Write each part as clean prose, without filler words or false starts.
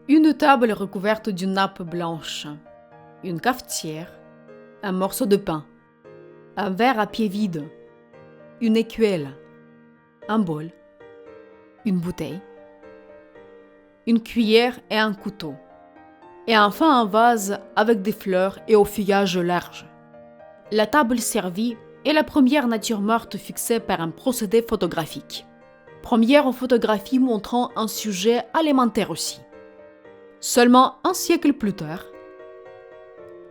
Une table recouverte d'une nappe blanche, une cafetière, un morceau de pain, un verre à pied vide, une écuelle, un bol, une bouteille, une cuillère et un couteau, et enfin un vase avec des fleurs et au feuillage large. La table servie est la première nature morte fixée par un procédé photographique. Première photographie montrant un sujet alimentaire aussi. Seulement un siècle plus tard,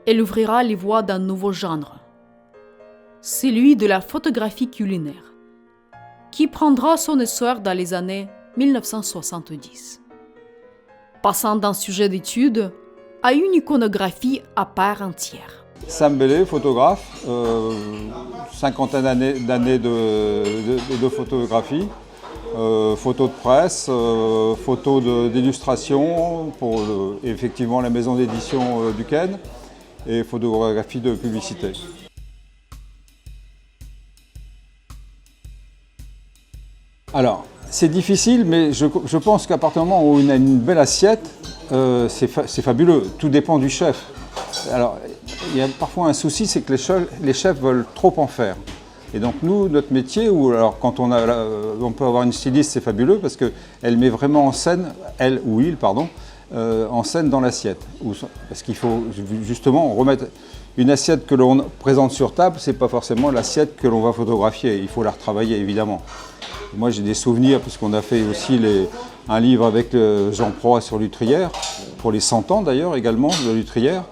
elle ouvrira les voies d'un nouveau genre, celui de la photographie culinaire, qui prendra son essor dans les années 1970, passant d'un sujet d'étude à une iconographie à part entière. Sam Bellé, photographe, cinquantaine d'années de photographie, photos de presse, photos d'illustration pour effectivement la maison d'édition du Ken et photographie de publicité. Alors, c'est difficile, mais je pense qu'à partir du moment où on a une belle assiette, c'est fabuleux. Tout dépend du chef. Alors, il y a parfois un souci, c'est que les chefs veulent trop en faire. Et donc nous, notre métier, ou alors quand on peut avoir une styliste, c'est fabuleux parce qu'elle met vraiment en scène, elle ou il, pardon, en scène dans l'assiette. Parce qu'il faut justement remettre une assiette que l'on présente sur table, c'est pas forcément l'assiette que l'on va photographier. Il faut la retravailler évidemment. Moi j'ai des souvenirs, puisqu'on a fait aussi un livre avec Jean Proy sur Lutrière, pour les 100 ans d'ailleurs également de Lutrière.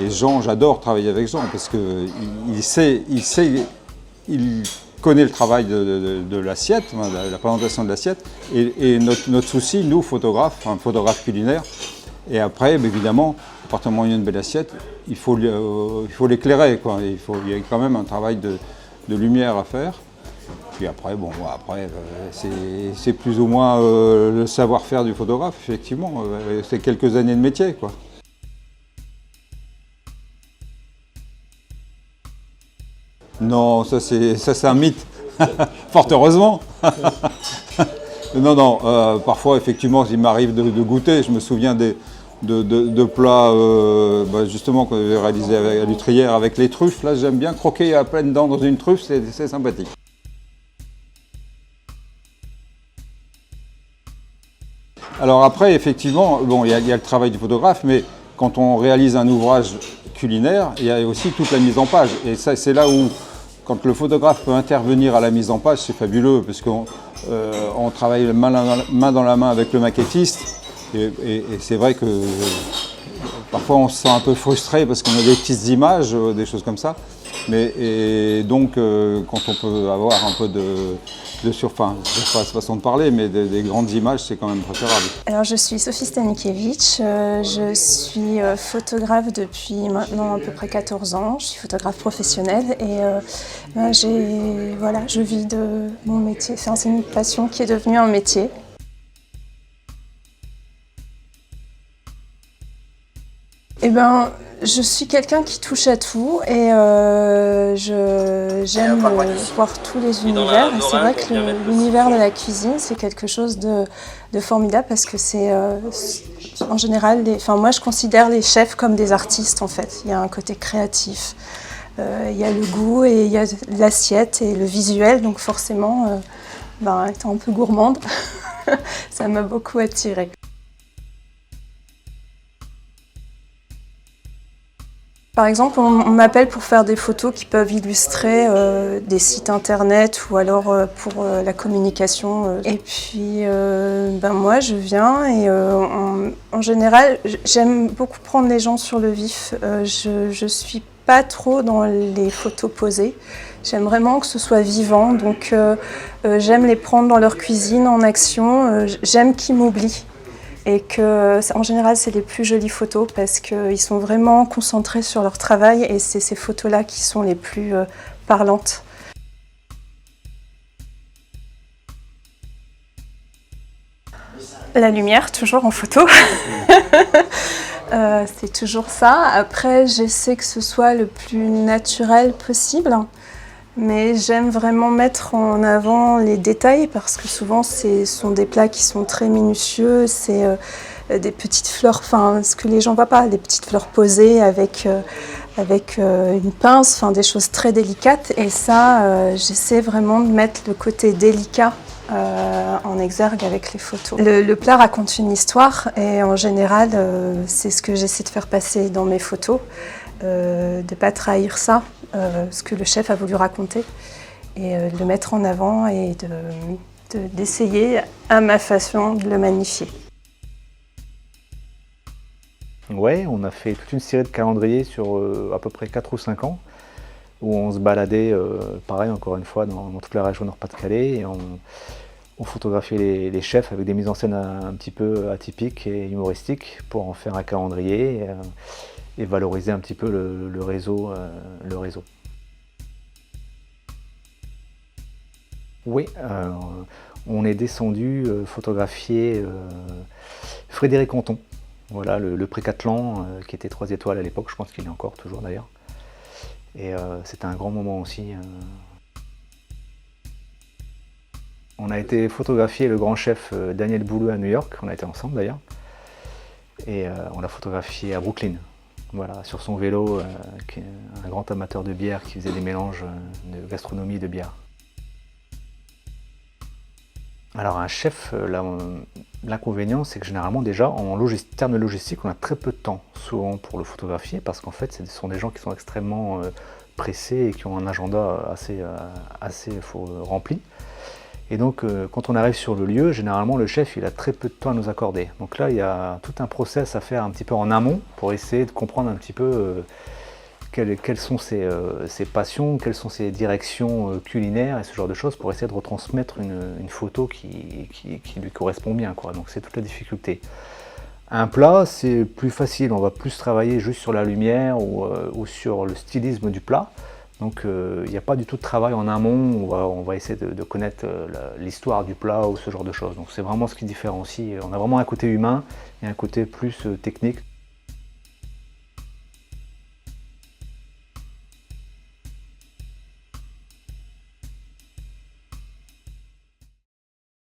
Et Jean, j'adore travailler avec Jean parce il connaît le travail de l'assiette, la présentation de l'assiette. Et notre souci, nous photographes, photographes culinaires, et après évidemment, à partir du moment où il y a une belle assiette, il faut l'éclairer, quoi. Il y a quand même un travail de lumière à faire. Puis après, c'est plus ou moins le savoir-faire du photographe, effectivement. C'est quelques années de métier, quoi. Non, ça c'est un mythe, fort heureusement. Non, parfois effectivement il m'arrive de goûter, je me souviens de plats justement qu'on avait réalisés à Lutrière avec les truffes. Là j'aime bien croquer à pleines dents dans une truffe, c'est sympathique. Alors après effectivement, bon, il y a le travail du photographe, mais quand on réalise un ouvrage culinaire, il y a aussi toute la mise en page. Et ça c'est là où, quand le photographe peut intervenir à la mise en page, c'est fabuleux, parce qu'on travaille main dans la main avec le maquettiste. Et c'est vrai que parfois on se sent un peu frustré parce qu'on a des petites images, des choses comme ça. Et donc quand on peut avoir un peu de surface, façon de parler, mais des grandes images, c'est quand même préférable. Alors je suis Sophie Stanikiewicz, je suis photographe depuis maintenant à peu près 14 ans. Je suis photographe professionnelle et je vis de mon métier. Enfin, c'est une passion qui est devenue un métier. Je suis quelqu'un qui touche à tout et j'aime voir tous les univers. Et c'est vrai que l'univers de la cuisine, c'est quelque chose de formidable parce que c'est en général, moi je considère les chefs comme des artistes en fait. Il y a un côté créatif, il y a le goût et il y a l'assiette et le visuel. Donc forcément, étant un peu gourmande, ça m'a beaucoup attirée. Par exemple, on m'appelle pour faire des photos qui peuvent illustrer des sites internet ou alors pour la communication. Et puis, moi, je viens et en général, j'aime beaucoup prendre les gens sur le vif. Je suis pas trop dans les photos posées. J'aime vraiment que ce soit vivant, donc j'aime les prendre dans leur cuisine en action. J'aime qu'ils m'oublient. Et que, en général, c'est les plus jolies photos parce qu'ils sont vraiment concentrés sur leur travail et c'est ces photos-là qui sont les plus parlantes. La lumière, toujours en photo. C'est toujours ça. Après, j'essaie que ce soit le plus naturel possible. Mais j'aime vraiment mettre en avant les détails parce que souvent ce sont des plats qui sont très minutieux. des petites fleurs, enfin ce que les gens ne voient pas, des petites fleurs posées avec une pince, enfin des choses très délicates. Et ça, j'essaie vraiment de mettre le côté délicat en exergue avec les photos. Le plat raconte une histoire et en général, c'est ce que j'essaie de faire passer dans mes photos, de ne pas trahir ça, ce que le chef a voulu raconter, et de le mettre en avant et d'essayer à ma façon de le magnifier. Ouais, on a fait toute une série de calendriers sur à peu près 4 ou 5 ans, où on se baladait, pareil encore une fois, dans toute la région Nord-Pas-de-Calais, et on photographiait les chefs avec des mises en scène un petit peu atypiques et humoristiques pour en faire un calendrier et valoriser un petit peu le réseau. Oui, on est descendu photographier Frédéric Anton. Voilà, le Pré-Cattelan, qui était 3 étoiles à l'époque, je pense qu'il est encore toujours d'ailleurs. Et c'était un grand moment aussi. On a été photographier le grand chef Daniel Boulou à New York, on a été ensemble d'ailleurs. Et on l'a photographié à Brooklyn, voilà, sur son vélo, qui est un grand amateur de bière qui faisait des mélanges de gastronomie et de bière. Alors un chef, l'inconvénient c'est que généralement déjà en termes de logistique on a très peu de temps souvent pour le photographier parce qu'en fait ce sont des gens qui sont extrêmement pressés et qui ont un agenda assez rempli. Et donc quand on arrive sur le lieu, généralement le chef il a très peu de temps à nous accorder. Donc là il y a tout un process à faire un petit peu en amont pour essayer de comprendre un petit peu quelles sont ses passions, quelles sont ses directions culinaires et ce genre de choses pour essayer de retransmettre une photo qui lui correspond bien, quoi. Donc c'est toute la difficulté. Un plat, c'est plus facile, on va plus travailler juste sur la lumière ou sur le stylisme du plat. Donc il n'y a pas du tout de travail en amont, on va essayer de connaître l'histoire du plat ou ce genre de choses. Donc c'est vraiment ce qui différencie. On a vraiment un côté humain et un côté plus technique.